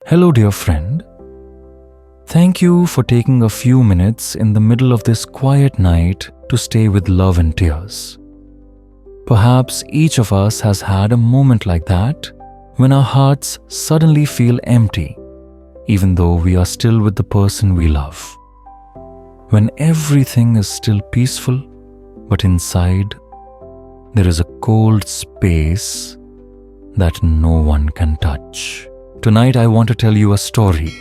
Hello, dear friend. Thank you for taking a few minutes in the middle of this quiet night to stay with love and tears. Perhaps each of us has had a moment like that when our hearts suddenly feel empty, even though we are still with the person we love. When everything is still peaceful, but inside, there is a cold space that no one can touch. Tonight I want to tell you a story.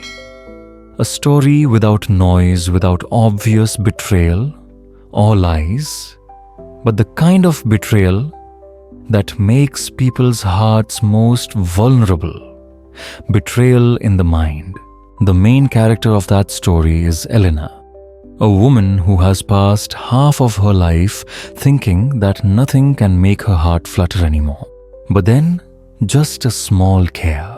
A story without noise, without obvious betrayal or lies, but the kind of betrayal that makes people's hearts most vulnerable. Betrayal in the mind. The main character of that story is Elena, a woman who has passed half of her life thinking that nothing can make her heart flutter anymore. But then, just a small care,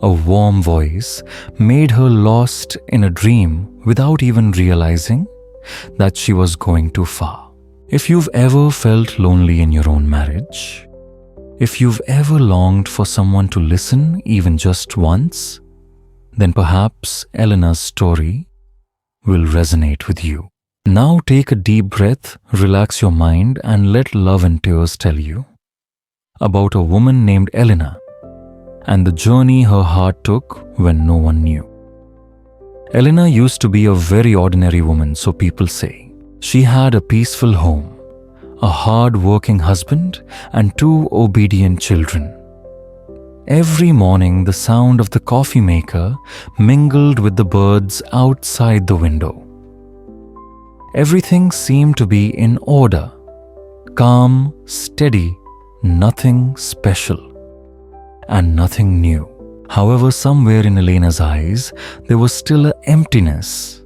a warm voice made her lost in a dream without even realizing that she was going too far. If you've ever felt lonely in your own marriage, if you've ever longed for someone to listen even just once, then perhaps Elena's story will resonate with you. Now take a deep breath, relax your mind, and let Love and Tears tell you about a woman named Elena and the journey her heart took when no one knew. Elena used to be a very ordinary woman, so people say. She had a peaceful home, a hard-working husband, and 2 obedient children. Every morning, the sound of the coffee maker mingled with the birds outside the window. Everything seemed to be in order, calm, steady, nothing special and nothing new. However, somewhere in Elena's eyes, there was still an emptiness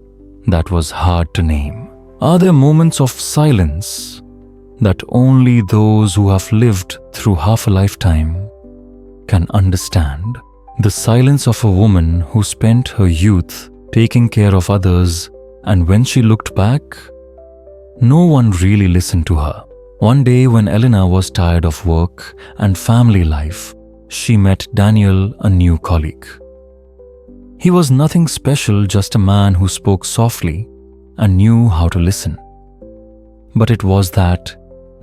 that was hard to name. Are there moments of silence that only those who have lived through half a lifetime can understand? The silence of a woman who spent her youth taking care of others, and when she looked back, no one really listened to her. One day when Elena was tired of work and family life, she met Daniel, a new colleague. He was nothing special, just a man who spoke softly and knew how to listen. But it was that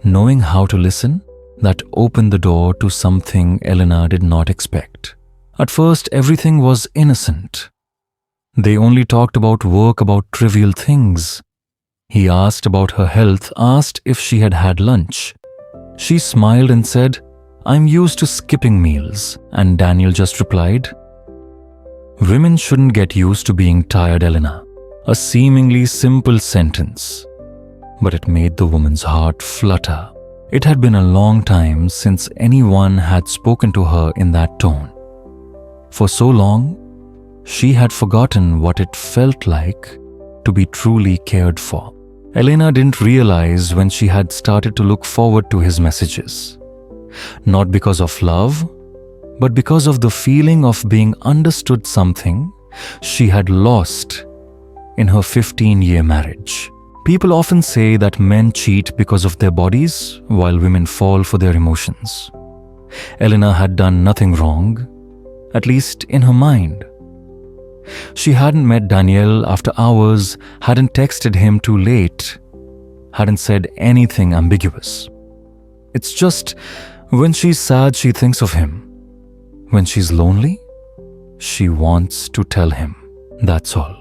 knowing how to listen that opened the door to something Elena did not expect. At first, everything was innocent. They only talked about work, about trivial things. He asked about her health, asked if she had had lunch. She smiled and said, "I'm used to skipping meals," and Daniel just replied, "Women shouldn't get used to being tired, Elena." A seemingly simple sentence, but it made the woman's heart flutter. It had been a long time since anyone had spoken to her in that tone. For so long, she had forgotten what it felt like to be truly cared for. Elena didn't realize when she had started to look forward to his messages. Not because of love, but because of the feeling of being understood, something she had lost in her 15-year marriage. People often say that men cheat because of their bodies, while women fall for their emotions. Elena had done nothing wrong, at least in her mind. She hadn't met Daniel after hours, hadn't texted him too late, hadn't said anything ambiguous. It's just when she's sad, she thinks of him. When she's lonely, she wants to tell him. That's all.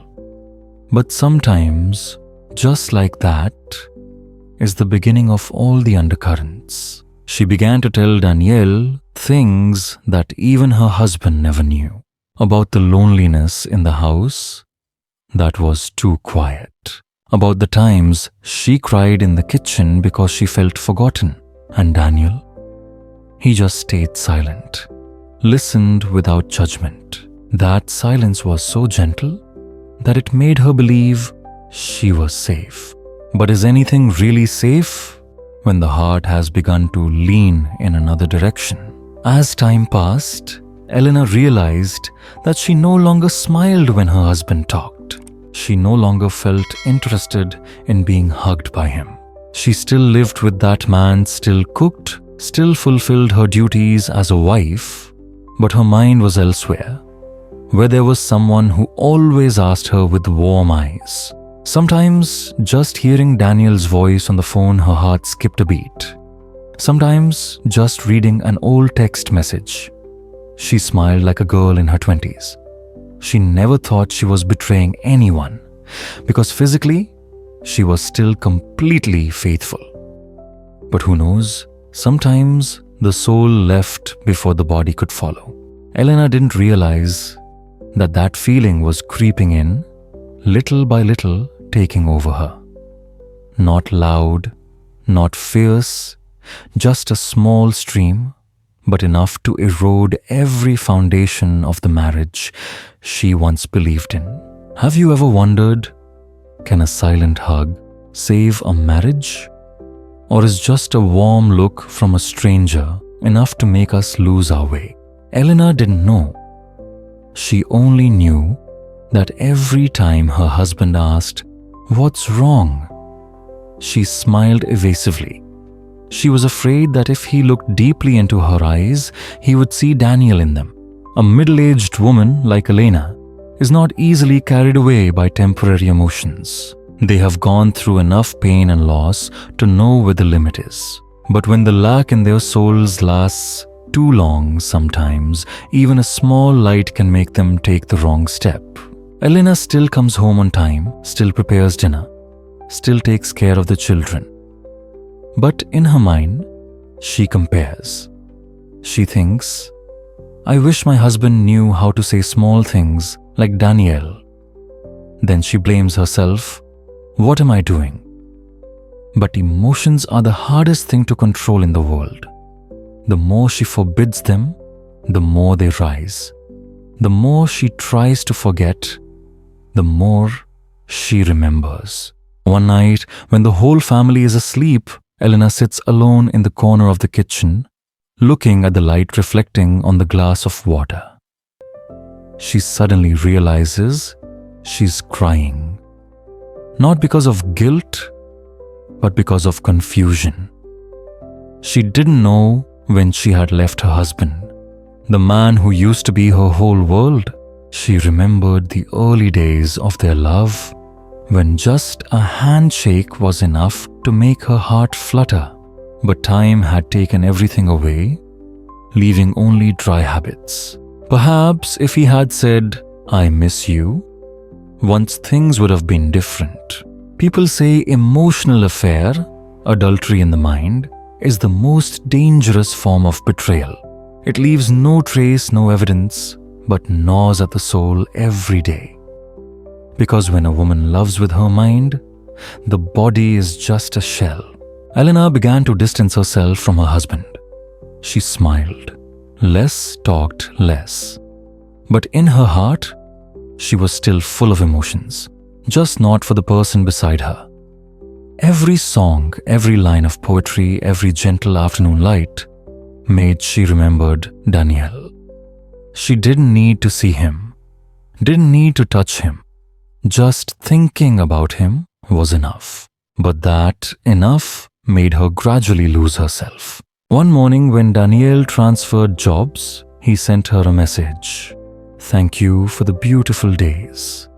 But sometimes, just like that, is the beginning of all the undercurrents. She began to tell Daniel things that even her husband never knew. About the loneliness in the house that was too quiet. About the times she cried in the kitchen because she felt forgotten. And Daniel, he just stayed silent, listened without judgment. That silence was so gentle that it made her believe she was safe. But is anything really safe when the heart has begun to lean in another direction? As time passed, Elena realized that she no longer smiled when her husband talked. She no longer felt interested in being hugged by him. She still lived with that man, still cooked, still fulfilled her duties as a wife, but her mind was elsewhere. where there was someone who always asked her with warm eyes. Sometimes, just hearing Daniel's voice on the phone, her heart skipped a beat. Sometimes, just reading an old text message, she smiled like a girl in her 20s. She never thought she was betraying anyone, because physically, she was still completely faithful. But who knows, sometimes the soul left before the body could follow. Elena didn't realize that that feeling was creeping in, little by little taking over her. Not loud, not fierce, just a small stream, but enough to erode every foundation of the marriage she once believed in. Have you ever wondered, can a silent hug save a marriage? Or is just a warm look from a stranger enough to make us lose our way? Elena didn't know. She only knew that every time her husband asked, "What's wrong?" she smiled evasively. She was afraid that if he looked deeply into her eyes, he would see Daniel in them. A middle-aged woman like Elena is not easily carried away by temporary emotions. They have gone through enough pain and loss to know where the limit is. But when the lack in their souls lasts too long, sometimes even a small light can make them take the wrong step. Elena still comes home on time, still prepares dinner, still takes care of the children. But in her mind, she compares. She thinks, "I wish my husband knew how to say small things like Daniel." Then she blames herself. What am I doing? But emotions are the hardest thing to control in the world. The more she forbids them, the more they rise. The more she tries to forget, the more she remembers. One night, when the whole family is asleep, Elena sits alone in the corner of the kitchen, looking at the light reflecting on the glass of water. She suddenly realizes she's crying. Not because of guilt, but because of confusion. She didn't know when she had left her husband, the man who used to be her whole world. She remembered the early days of their love, when just a handshake was enough to make her heart flutter. But time had taken everything away, leaving only dry habits. Perhaps if he had said, "I miss you," once things would have been different. People say emotional affair, adultery in the mind, is the most dangerous form of betrayal. It leaves no trace, no evidence, but gnaws at the soul every day. Because when a woman loves with her mind, the body is just a shell. Elena began to distance herself from her husband. She smiled, less, talked less. But in her heart, she was still full of emotions, just not for the person beside her. Every song, every line of poetry, every gentle afternoon light made she remembered Daniel. She didn't need to see him, didn't need to touch him. Just thinking about him was enough. But that enough made her gradually lose herself. One morning when Daniel transferred jobs, he sent her a message. "Thank you for the beautiful days.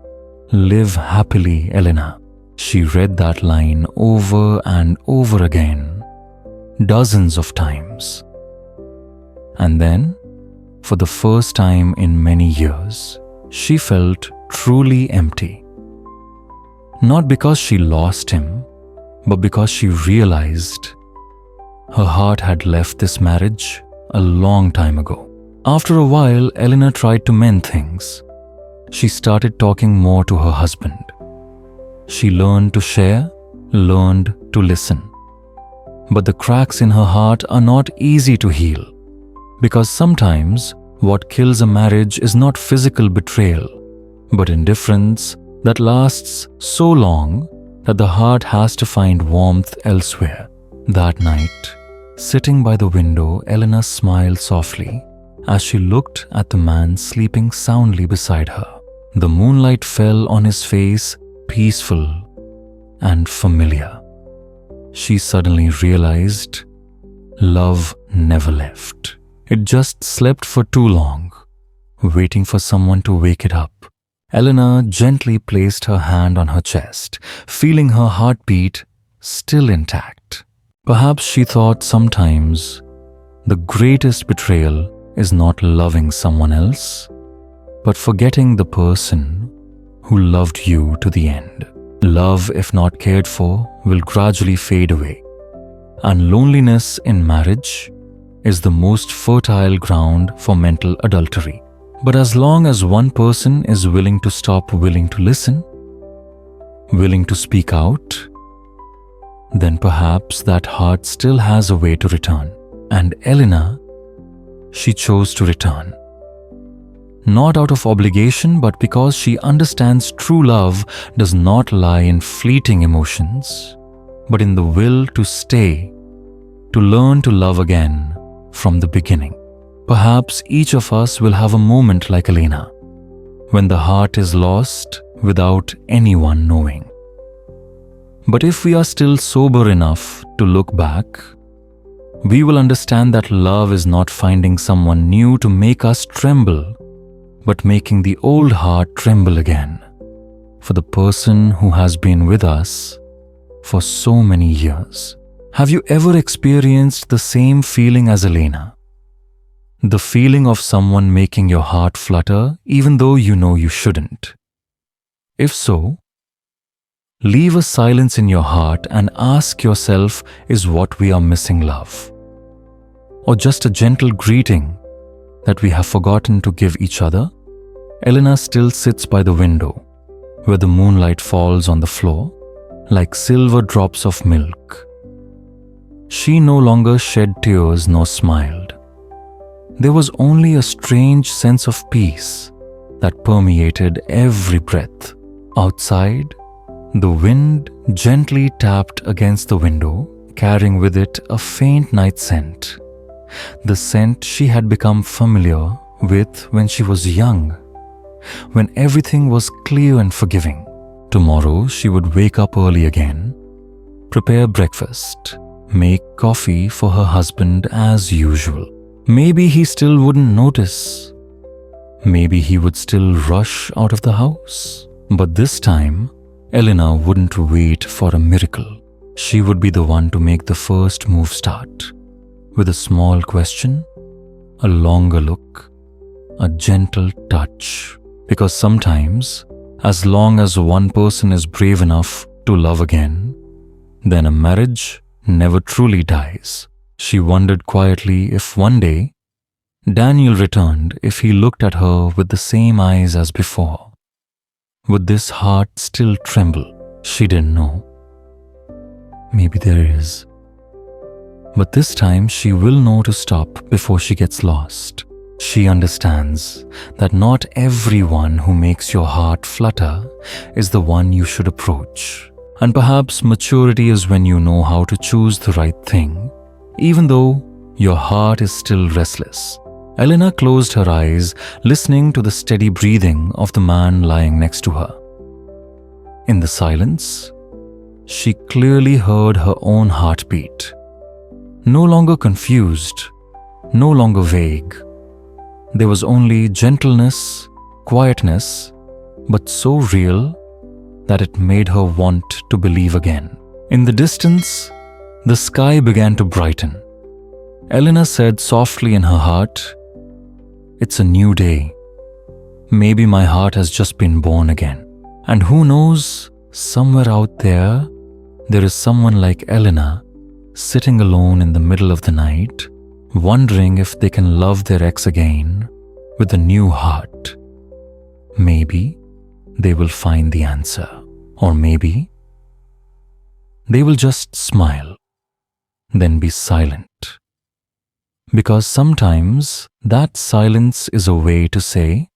Live happily, Elena." She read that line over and over again, dozens of times. And then, for the first time in many years, she felt truly empty. Not because she lost him, but because she realized her heart had left this marriage a long time ago. After a while, Elena tried to mend things. She started talking more to her husband. She learned to share, learned to listen. But the cracks in her heart are not easy to heal, because sometimes what kills a marriage is not physical betrayal, but indifference that lasts so long that the heart has to find warmth elsewhere. That night, sitting by the window, Elena smiled softly as she looked at the man sleeping soundly beside her. The moonlight fell on his face, peaceful and familiar. She suddenly realized love never left. It just slept for too long, waiting for someone to wake it up. Elena gently placed her hand on her chest, feeling her heartbeat still intact. Perhaps she thought sometimes the greatest betrayal is not loving someone else, but forgetting the person who loved you to the end. Love, if not cared for, will gradually fade away. And loneliness in marriage is the most fertile ground for mental adultery. But as long as one person is willing to stop, willing to listen, willing to speak out, then perhaps that heart still has a way to return. And Elena, she chose to return. Not out of obligation, but because she understands true love does not lie in fleeting emotions, but in the will to stay, to learn to love again from the beginning. Perhaps each of us will have a moment like Elena, when the heart is lost without anyone knowing. But if we are still sober enough to look back, we will understand that love is not finding someone new to make us tremble, but making the old heart tremble again for the person who has been with us for so many years. Have you ever experienced the same feeling as Elena? The feeling of someone making your heart flutter even though you know you shouldn't. If so, leave a silence in your heart and ask yourself, is what we are missing love? Or just a gentle greeting that we have forgotten to give each other? Elena still sits by the window, where the moonlight falls on the floor like silver drops of milk. She no longer shed tears nor smiled. There was only a strange sense of peace that permeated every breath. Outside, the wind gently tapped against the window, carrying with it a faint night scent. The scent she had become familiar with when she was young, when everything was clear and forgiving. Tomorrow she would wake up early again, prepare breakfast, make coffee for her husband as usual. Maybe he still wouldn't notice. Maybe he would still rush out of the house. But this time, Elena wouldn't wait for a miracle. She would be the one to make the first move start. With a small question, a longer look, a gentle touch. Because sometimes, as long as one person is brave enough to love again, then a marriage never truly dies. She wondered quietly if one day Daniel returned, if he looked at her with the same eyes as before. Would this heart still tremble? She didn't know. Maybe there is. But this time she will know to stop before she gets lost. She understands that not everyone who makes your heart flutter is the one you should approach. And perhaps maturity is when you know how to choose the right thing, even though your heart is still restless. Elena closed her eyes, listening to the steady breathing of the man lying next to her. In the silence, she clearly heard her own heartbeat. No longer confused, no longer vague. There was only gentleness, quietness, but so real that it made her want to believe again. In the distance, the sky began to brighten. Elena said softly in her heart, "It's a new day. Maybe my heart has just been born again. And who knows, somewhere out there is someone like Elena sitting alone in the middle of the night, wondering if they can love their ex again with a new heart. Maybe they will find the answer. Or maybe they will just smile, then be silent. Because sometimes that silence is a way to say,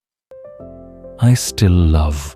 I still love."